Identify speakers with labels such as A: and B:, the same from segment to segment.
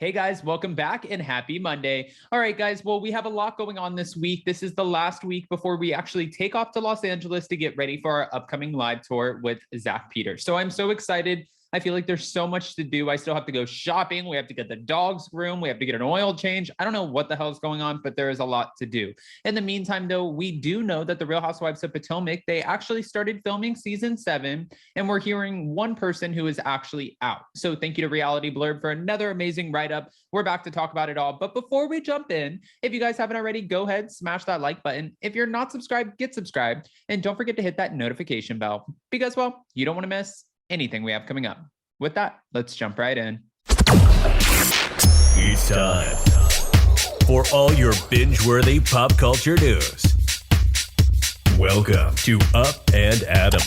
A: Hey guys, welcome back and happy Monday. All right, guys. Well, we have a lot going on this week. This is the last week before we actually take off to Los Angeles to get ready for our upcoming live tour with Zach Peters. So I'm so excited. I feel like there's so much to do. I still have to go shopping. We have to get the dogs groomed. We have to get an oil change. I don't know what the hell is going on, but there is a lot to do. In the meantime, though, we do know that the Real Housewives of Potomac, they actually started filming season 7, and we're hearing one person who is actually out. So thank you to Reality Blurb for another amazing write-up. We're back to talk about it all. But before we jump in, if you guys haven't already, go ahead, smash that like button. If you're not subscribed, get subscribed. And don't forget to hit that notification bell because, well, you don't want to miss anything we have coming up. With that, let's jump right in.
B: It's time for all your binge-worthy pop culture news. Welcome to Up and Adam.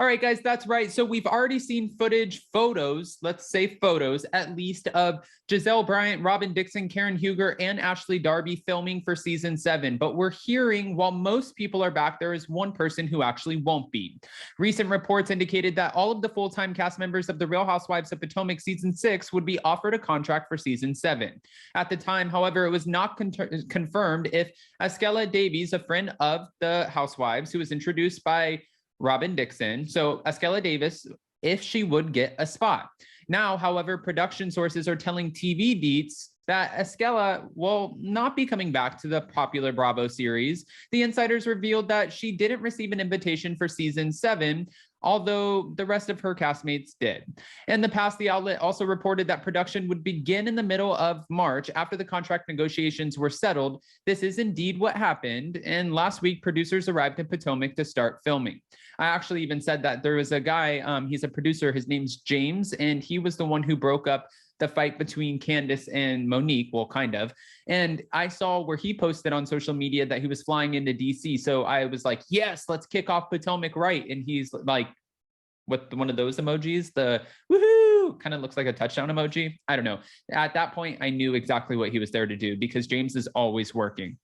A: All right, guys, that's right. So we've already seen photos, let's say photos, at least of Giselle Bryant, Robin Dixon, Karen Huger, and Ashley Darby filming for season 7. But we're hearing while most people are back, there is one person who actually won't be. Recent reports indicated that all of the full-time cast members of The Real Housewives of Potomac season 6 would be offered a contract for season 7. At the time, however, it was not confirmed if Askella Davies, a friend of the Housewives, who was introduced by Robin Dixon, so Askella Davis, if she would get a spot. Now, however, production sources are telling TV Beats that Askella will not be coming back to the popular Bravo series. The insiders revealed that she didn't receive an invitation for season 7, although the rest of her castmates did. In the past, the outlet also reported that production would begin in the middle of March after the contract negotiations were settled. This is indeed what happened, and last week, producers arrived in Potomac to start filming. I actually even said that there was a guy, he's a producer, his name's James, and he was the one who broke up the fight between Candace and Monique, well, kind of. And I saw where he posted on social media that he was flying into DC. So I was like, yes, let's kick off Potomac right. And he's like, with one of those emojis, the woohoo, kind of looks like a touchdown emoji. I don't know. At that point, I knew exactly what he was there to do because James is always working.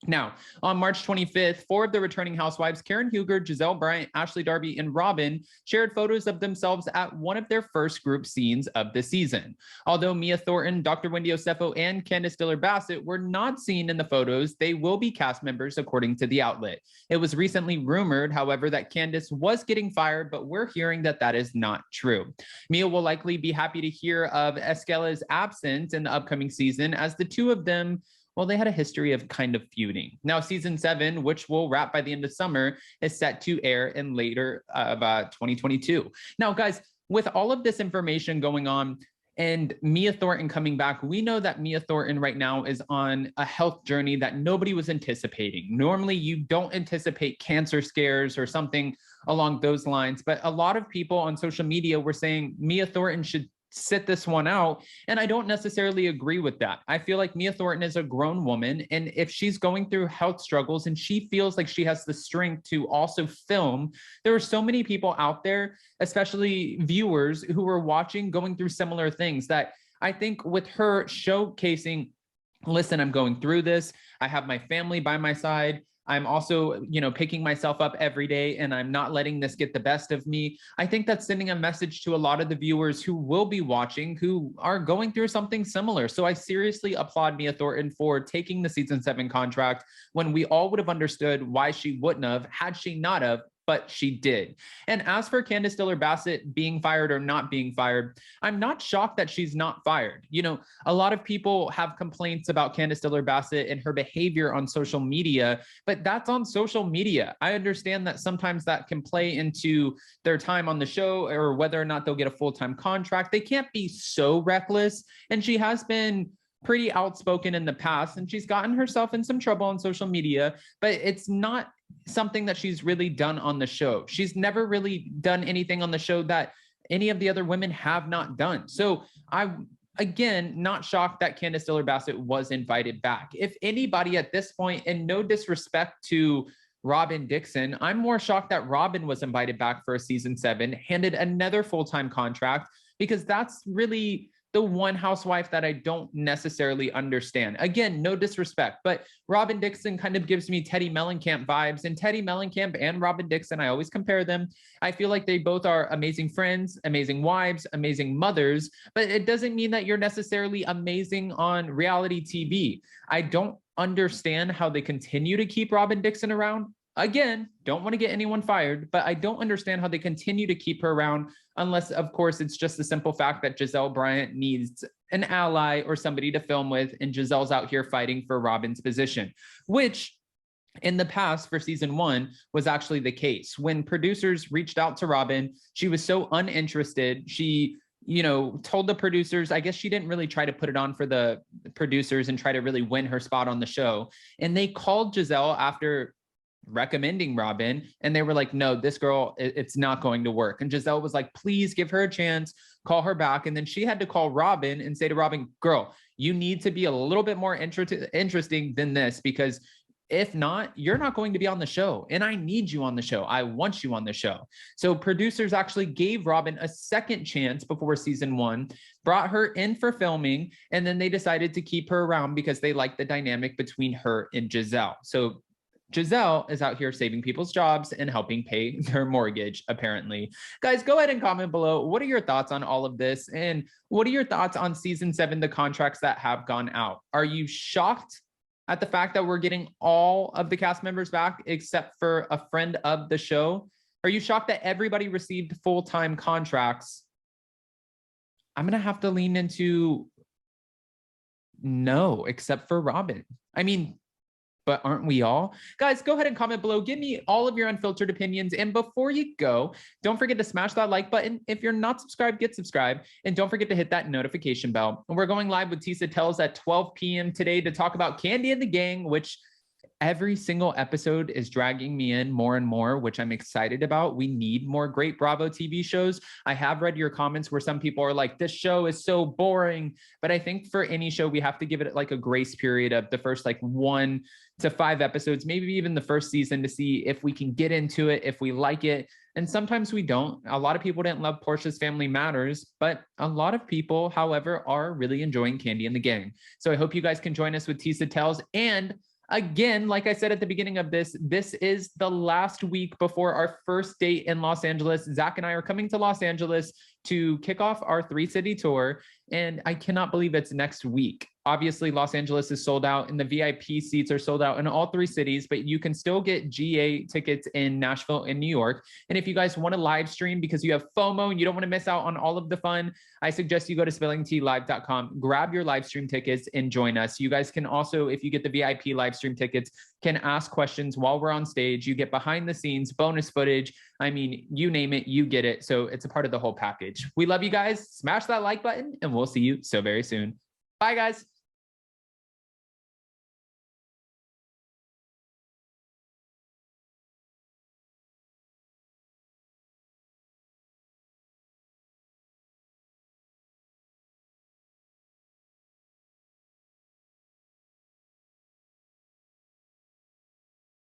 A: Now, on March 25th, 4 of the returning housewives, Karen Huger, Giselle Bryant, Ashley Darby, and Robin, shared photos of themselves at one of their first group scenes of the season. Although Mia Thornton, Dr. Wendy Osefo, and Candace Diller-Bassett were not seen in the photos, they will be cast members, according to the outlet. It was recently rumored, however, that Candace was getting fired, but we're hearing that that is not true. Mia will likely be happy to hear of Askella's absence in the upcoming season, as the two of them, well, they had a history of kind of feuding. Now, season 7, which will wrap by the end of summer, is set to air in later of 2022. Now, guys, with all of this information going on and Mia Thornton coming back, we know that Mia Thornton right now is on a health journey that nobody was anticipating. Normally, you don't anticipate cancer scares or something along those lines, but a lot of people on social media were saying Mia Thornton should sit this one out. And I don't necessarily agree with that. I feel like Mia Thornton is a grown woman. And if she's going through health struggles and she feels like she has the strength to also film, there are so many people out there, especially viewers who are watching, going through similar things that I think with her showcasing, listen, I'm going through this. I have my family by my side. I'm also, picking myself up every day and I'm not letting this get the best of me. I think that's sending a message to a lot of the viewers who will be watching who are going through something similar. So I seriously applaud Mia Thornton for taking the season 7 contract when we all would have understood why she wouldn't have had she not have, but she did. And as for Candace Diller-Bassett being fired or not being fired, I'm not shocked that she's not fired. A lot of people have complaints about Candace Diller-Bassett and her behavior on social media, but that's on social media. I understand that sometimes that can play into their time on the show or whether or not they'll get a full-time contract. They can't be so reckless. And she has been pretty outspoken in the past, and she's gotten herself in some trouble on social media, but it's not something that she's really done on the show. She's never really done anything on the show that any of the other women have not done. So again, not shocked that Candace Diller-Bassett was invited back. If anybody at this point, and no disrespect to Robin Dixon, I'm more shocked that Robin was invited back for a season 7, handed another full-time contract, because that's really the one housewife that I don't necessarily understand. Again, no disrespect, but Robin Dixon kind of gives me Teddy Mellencamp vibes, and Teddy Mellencamp and Robin Dixon, I always compare them. I feel like they both are amazing friends, amazing wives, amazing mothers, but it doesn't mean that you're necessarily amazing on reality TV. I don't understand how they continue to keep Robin Dixon around. Again, don't want to get anyone fired, but I don't understand how they continue to keep her around unless, of course, it's just the simple fact that Giselle Bryant needs an ally or somebody to film with, and Giselle's out here fighting for Robin's position, which in the past for season 1 was actually the case. When producers reached out to Robin, she was so uninterested. She told the producers, I guess she didn't really try to put it on for the producers and try to really win her spot on the show. And they called Giselle after recommending Robin, and they were like, no, this girl, it's not going to work. And Giselle was like, please give her a chance, call her back. And then she had to call Robin and say to Robin, girl, you need to be a little bit more interesting than this, because if not, you're not going to be on the show. And I need you on the show. I want you on the show. So producers actually gave Robin a second chance before season 1, brought her in for filming, and then they decided to keep her around because they liked the dynamic between her and Giselle. So Giselle is out here saving people's jobs and helping pay their mortgage, apparently. Guys, go ahead and comment below. What are your thoughts on all of this? And what are your thoughts on season 7, the contracts that have gone out? Are you shocked at the fact that we're getting all of the cast members back except for a friend of the show? Are you shocked that everybody received full-time contracts? I'm going to have to lean into no, except for Robin. I mean, but aren't we all? Guys, go ahead and comment below. Give me all of your unfiltered opinions. And before you go, don't forget to smash that like button. If you're not subscribed, get subscribed. And don't forget to hit that notification bell. And we're going live with Tisa Tells at 12 p.m. today to talk about Candy and the Gang, which every single episode is dragging me in more and more, which I'm excited about. We need more great Bravo TV shows. I have read your comments where some people are like, this show is so boring. But I think for any show, we have to give it like a grace period of the first like 1 to 5 episodes, maybe even the first season, to see if we can get into it, if we like it. And sometimes we don't. A lot of people didn't love Portia's Family Matters, but a lot of people, however, are really enjoying Candy and the Gang. So I hope you guys can join us with Tisa Tells. And again, like I said at the beginning of this is the last week before our first date in Los Angeles. Zach and I are coming to Los Angeles to kick off our 3-city tour, and I cannot believe it's next week. Obviously, Los Angeles is sold out and the VIP seats are sold out in all 3 cities, but you can still get GA tickets in Nashville and New York. And if you guys want to live stream because you have FOMO and you don't want to miss out on all of the fun, I suggest you go to spillingtealive.com, grab your live stream tickets and join us. You guys can also, if you get the VIP live stream tickets, can ask questions while we're on stage. You get behind the scenes, bonus footage. I mean, you name it, you get it. So it's a part of the whole package. We love you guys. Smash that like button and we'll see you so very soon. Bye, guys.